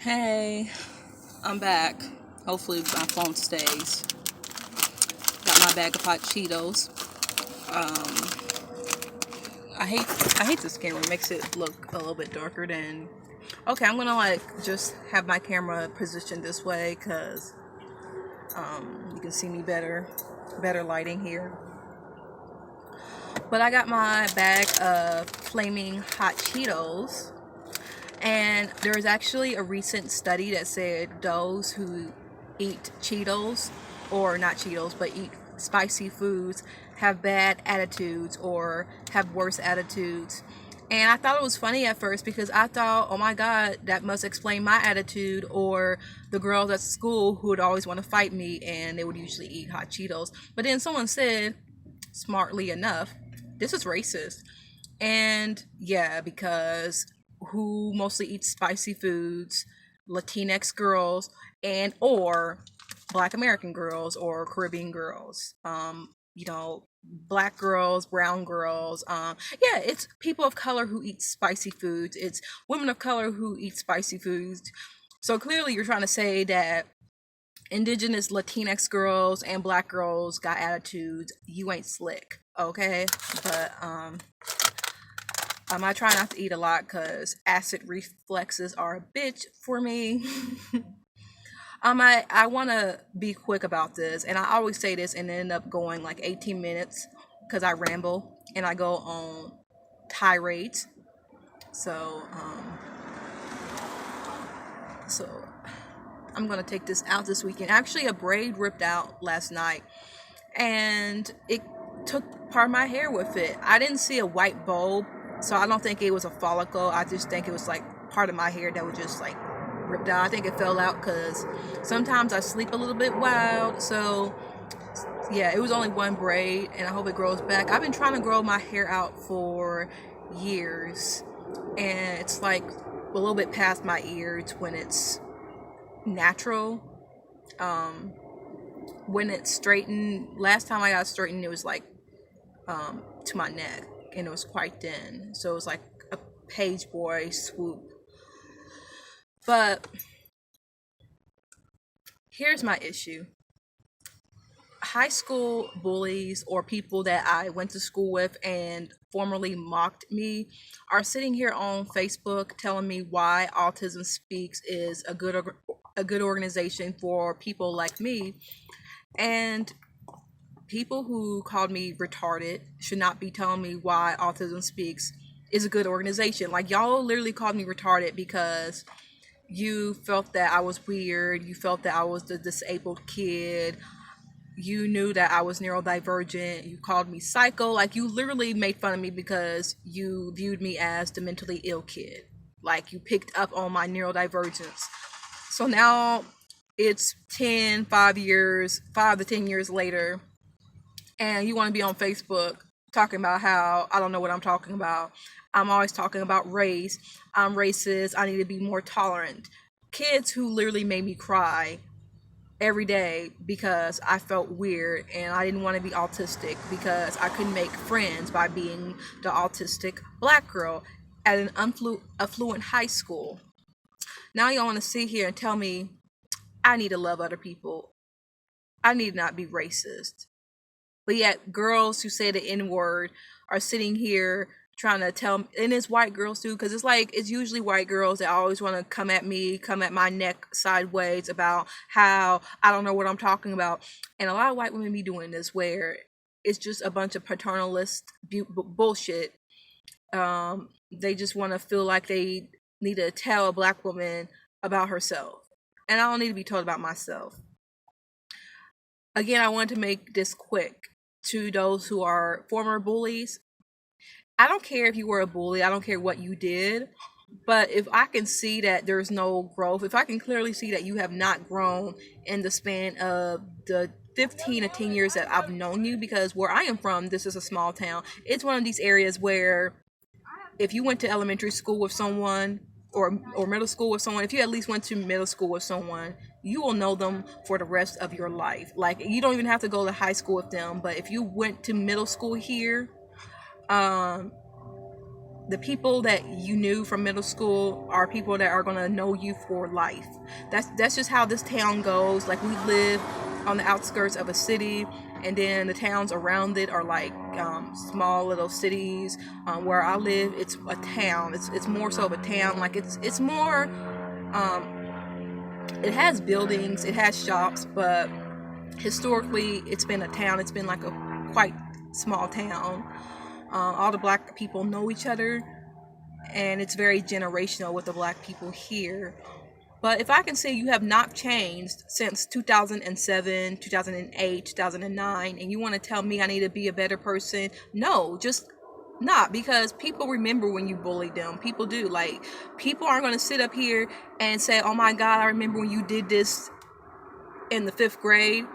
Hey, I'm back. Hopefully my phone stays. Got my bag of hot Cheetos. Um, I hate this camera. It makes it look a little bit darker than. Okay, I'm gonna just have my camera positioned this way because you can see me better. Better lighting here. But I got my bag of flaming hot Cheetos. And there was actually a recent study that said those who eat Cheetos, or not Cheetos, but eat spicy foods, have bad attitudes or have worse attitudes. And I thought it was funny at first because I thought, oh my God, that must explain my attitude, or the girls at school who would always want to fight me and they would usually eat hot Cheetos. But then someone said, smartly enough, this is racist. And yeah, because who mostly eats spicy foods? Latinx girls and or Black American girls or Caribbean girls. Black girls, brown girls. Yeah, it's people of color who eat spicy foods. It's women of color who eat spicy foods. So clearly you're trying to say that indigenous Latinx girls and black girls got attitudes. You ain't slick, okay? But I try not to eat a lot because acid reflexes are a bitch for me. I want to be quick about this, and I always say this and end up going like 18 minutes because I ramble and I go on tirades. So, so I'm gonna take this out this weekend. Actually, a braid ripped out last night, and it took part of my hair with it. I didn't see a white bulb, so I don't think it was a follicle. I just think it was like part of my hair that was just like ripped out. I think it fell out because sometimes I sleep a little bit wild. So yeah, it was only one braid, and I hope it grows back. I've been trying to grow my hair out for years, and it's like a little bit past my ears when it's natural. When it's straightened, last time I got straightened, it was like to my neck, and it was quite thin, so it was like a page boy swoop. But here's my issue. High school bullies or people that I went to school with and formerly mocked me are sitting here on Facebook telling me why Autism Speaks is a good organization for people like me, and people who called me retarded should not be telling me why Autism Speaks is a good organization. Like, y'all literally called me retarded because you felt that I was weird, you felt that I was the disabled kid, you knew that I was neurodivergent, you called me psycho. Like, you literally made fun of me because you viewed me as the mentally ill kid. Like, you picked up on my neurodivergence. So now it's 5 to 10 years later, and you want to be on Facebook talking about how I don't know what I'm talking about. I'm always talking about race. I'm racist. I need to be more tolerant. Kids who literally made me cry every day because I felt weird and I didn't want to be autistic because I couldn't make friends by being the autistic black girl at an affluent high school. Now y'all want to sit here and tell me I need to love other people. I need to not be racist. But yet girls who say the N-word are sitting here trying to tell me, and it's white girls too, because it's usually white girls that always want to come at my neck sideways about how I don't know what I'm talking about. And a lot of white women be doing this where it's just a bunch of paternalist bullshit. They just want to feel like they need to tell a black woman about herself, and I don't need to be told about myself. Again, I want to make this quick to those who are former bullies. I don't care if you were a bully, I don't care what you did, but if I can see that there's no growth, if I can clearly see that you have not grown in the span of the 15 to 10 years that I've known you, because where I am from, this is a small town. It's one of these areas where if you went to elementary school with someone or middle school with someone, if you at least went to middle school with someone, you will know them for the rest of your life. Like, you don't even have to go to high school with them, but if you went to middle school here, the people that you knew from middle school are people that are gonna know you for life. That's just how this town goes. Like, we live on the outskirts of a city, and then the towns around it are like small little cities. Where I live, it's a town. It's more so of a town. Like, it's more. It has buildings, it has shops, but historically, it's been a town. It's been like a quite small town. All the black people know each other, and it's very generational with the black people here. But if I can say you have not changed since 2007, 2008, 2009, and you want to tell me I need to be a better person, no, just not, because people remember when you bullied them. People do. Like, people aren't going to sit up here and say, oh my God, I remember when you did this in the 5th grade.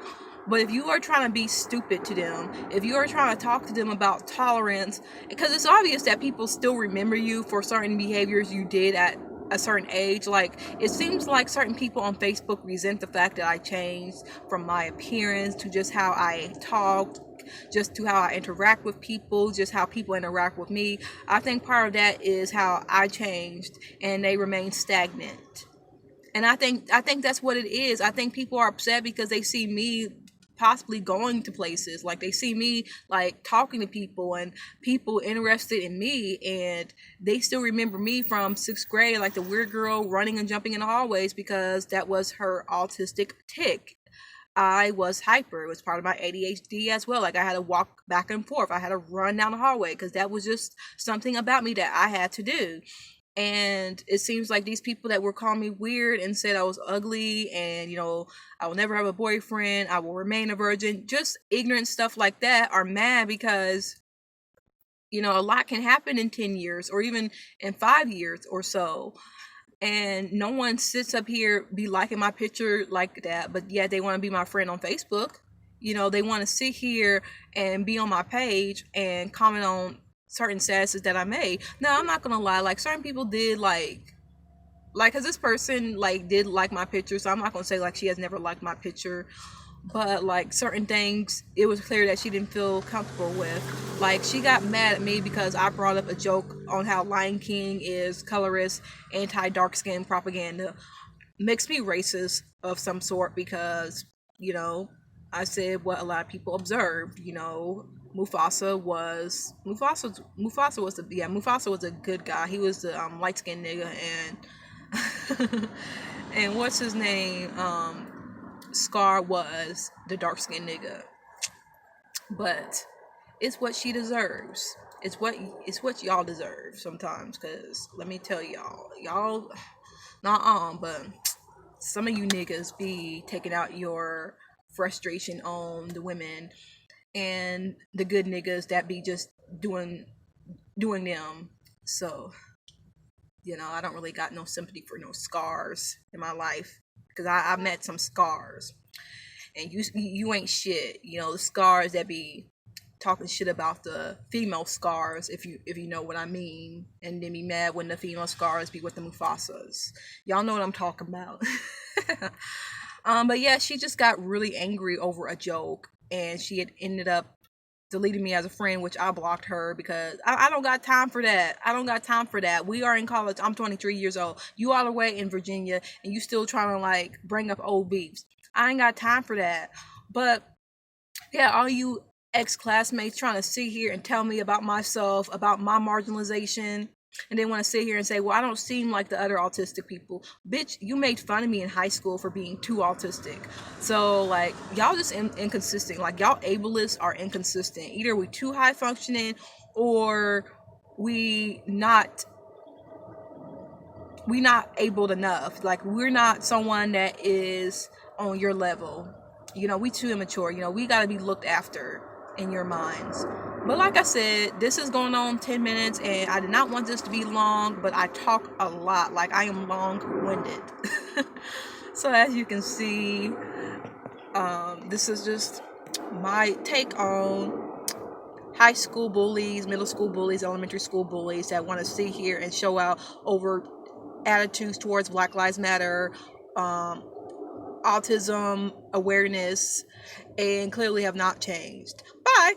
But if you are trying to be stupid to them, if you are trying to talk to them about tolerance, because it's obvious that people still remember you for certain behaviors you did at a certain age. Like, it seems like certain people on Facebook resent the fact that I changed from my appearance to just how I talked, just to how I interact with people, just how people interact with me. I think part of that is how I changed, and they remain stagnant. And I think that's what it is. I think people are upset because they see me possibly going to places. Like, they see me like talking to people and people interested in me, and they still remember me from 6th grade, like the weird girl running and jumping in the hallways, because that was her autistic tick. I was hyper. It was part of my ADHD as well. Like, I had to walk back and forth. I had to run down the hallway because that was just something about me that I had to do. And it seems like these people that were calling me weird and said I was ugly, and I will never have a boyfriend, I will remain a virgin, just ignorant stuff like that, are mad because a lot can happen in 10 years or even in 5 years or so. And no one sits up here be liking my picture like that, but yet they want to be my friend on Facebook. They want to sit here and be on my page and comment on certain statuses that I made. Now, I'm not gonna lie, like, certain people did because this person like did like my picture, so I'm not gonna say like she has never liked my picture. But like, certain things, it was clear that she didn't feel comfortable with. Like, she got mad at me because I brought up a joke on how Lion King is colorist, anti-dark skin propaganda. Makes me racist of some sort because, I said what a lot of people observed. Mufasa was Mufasa was a good guy. He was the light skinned nigga, and and what's his name? Scar was the dark skinned nigga. But it's what she deserves. It's what y'all deserve sometimes. Cause let me tell y'all not but some of you niggas be taking out your frustration on the women and the good niggas that be just doing them. So, I don't really got no sympathy for no scars in my life, because I met some scars, and you ain't shit. The scars that be talking shit about the female scars, if you know what I mean, and then be mad when the female scars be with the Mufasas. Y'all know what I'm talking about. But yeah, she just got really angry over a joke, and she had ended up deleting me as a friend, which I blocked her because I don't got time for that. I don't got time for that. We are in college. I'm 23 years old. You all the way in Virginia, and you still trying to like bring up old beefs. I ain't got time for that. But yeah, all you ex-classmates trying to sit here and tell me about myself, about my marginalization, and they want to sit here and say, well, I don't seem like the other autistic people. Bitch, you made fun of me in high school for being too autistic. So, like, y'all just inconsistent. Like, y'all ableists are inconsistent. Either we too high functioning, or we not able enough. Like, we're not someone that is on your level. We too immature. We got to be looked after in your minds. But like I said, this is going on 10 minutes, and I did not want this to be long, but I talk a lot. Like, I am long-winded. So as you can see, this is just my take on high school bullies, middle school bullies, elementary school bullies that want to sit here and show out over attitudes towards Black Lives Matter, autism awareness, and clearly have not changed. Bye.